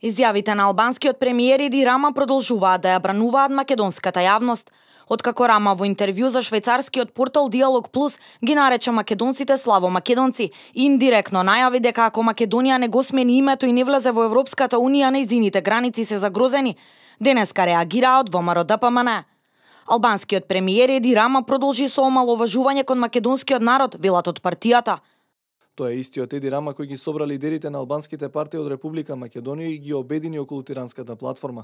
Изјавите на албанскиот премиер Еди Рама продолжуваат да ја брануваат македонската јавност. Откако Рама во интервју за швајцарскиот портал Диалог Плюс ги нарече македонците славо македонци и индиректно најави дека ако Македонија не го смени името и не влезе во Европската унија, нејзините граници се загрозени, денеска реагираат од ВМРО ДПМН. Албанскиот премиер Еди Рама продолжи со омаловажување кон македонскиот народ, велат од партијата. Тоа е истиот Еди Рама кој ги собра лидерите на албанските партии од Република Македонија и ги обедини околу тиранската платформа.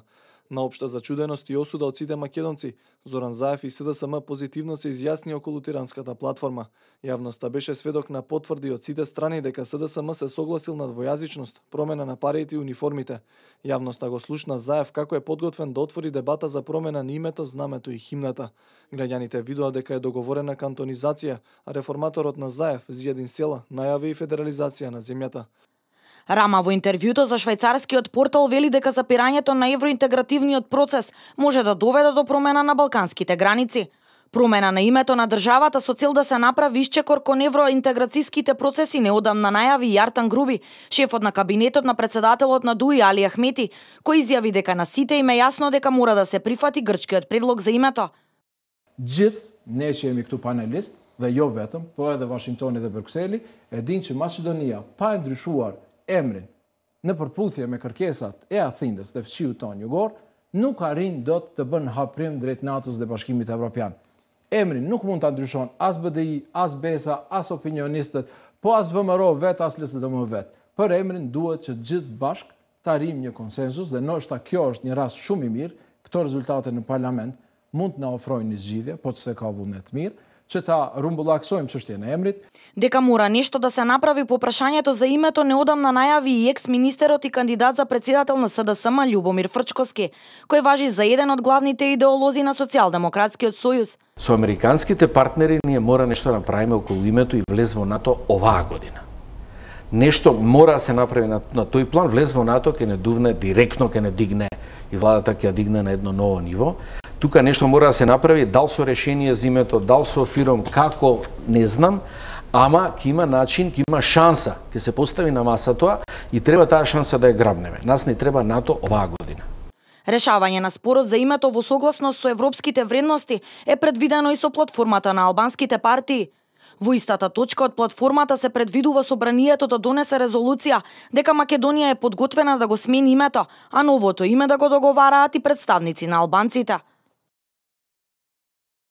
На општа зачуденост и осуда од сите македонци, Зоран Заев и СДСМ позитивно се изјасни околу тиранската платформа. Јавноста беше сведок на потврди од сите страни дека СДСМ се согласил на двојазичност, промена на парите и униформите. Јавноста го слушна Заев како е подготвен да отвори дебата за промена на името, знамето и химната. Граѓаните видоа дека е договорена кантонизација, а реформаторот на Заев, Зиједин Села, најави и федерализација на земјата. Рама во интервјуто за швајцарскиот портал вели дека запирањето на евроинтегративниот процес може да доведе до промена на балканските граници. Промена на името на државата со цел да се направи исчекор кон евроинтеграцијските процеси неодамна најави Јартан Груби, шефот на кабинетот на председателот на ДУИ Али Ахмети, кој изјави дека на сите им е јасно дека мора да се прифати грчкиот предлог за името. Gjithë ne që jemi këtu panelist dhe jo vetëm, po edhe Washingtoni dhe Brukseli, e din që Maqedonia pa e ndryshuar emrin në përputhje me kërkesat e Athinës dhe fshiut tonë jugor, nuk arrin dot të bën haprim drejt NATO-s dhe Bashkimit Evropian. Emrin nuk mund ta ndryshon as BDI, as BESA, as opinionistët, po as VMRO vet, as LSDM vet. Për emrin duhet që gjithë bashk të arrijmë një konsensus dhe ndoshta kjo është një rast shumë i mirë, këto rezultate në parlament mund të na ofrojnë një zgjidhje, po se ka vullnet mirë, që ta rumbullaksojmë çështjen e emrit. Дека мора нешто да се направи по прашањето за името неодамна најави и екс-министерот и кандидат за председател на СДСМ Љубомир Фрчковски, кој важи за еден од главните идеолози на Социјалдемократскиот сојуз. Со американските партнери ние мора нешто да направиме околу името и влез во НАТО оваа година. Нешто мора да се направи на тој план, влез во НАТО ќе не дувне директно, ќе не дигне и владата ќе ја дигне на едно ново ниво. Тука нешто мора да се направи, дал со решение за името, дал со фиром, како, не знам, ама ќе има начин, ќе има шанса, ќе се постави на маса тоа и треба таа шанса да ја грабнеме. Нас не треба НАТО оваа година. Решавање на спорот за името во согласност со европските вредности е предвидено и со платформата на албанските партии. Во истата точка од платформата се предвидува собранието да донесе резолуција дека Македонија е подготвена да го смени името, а новото име да го договараат и представници на албанците.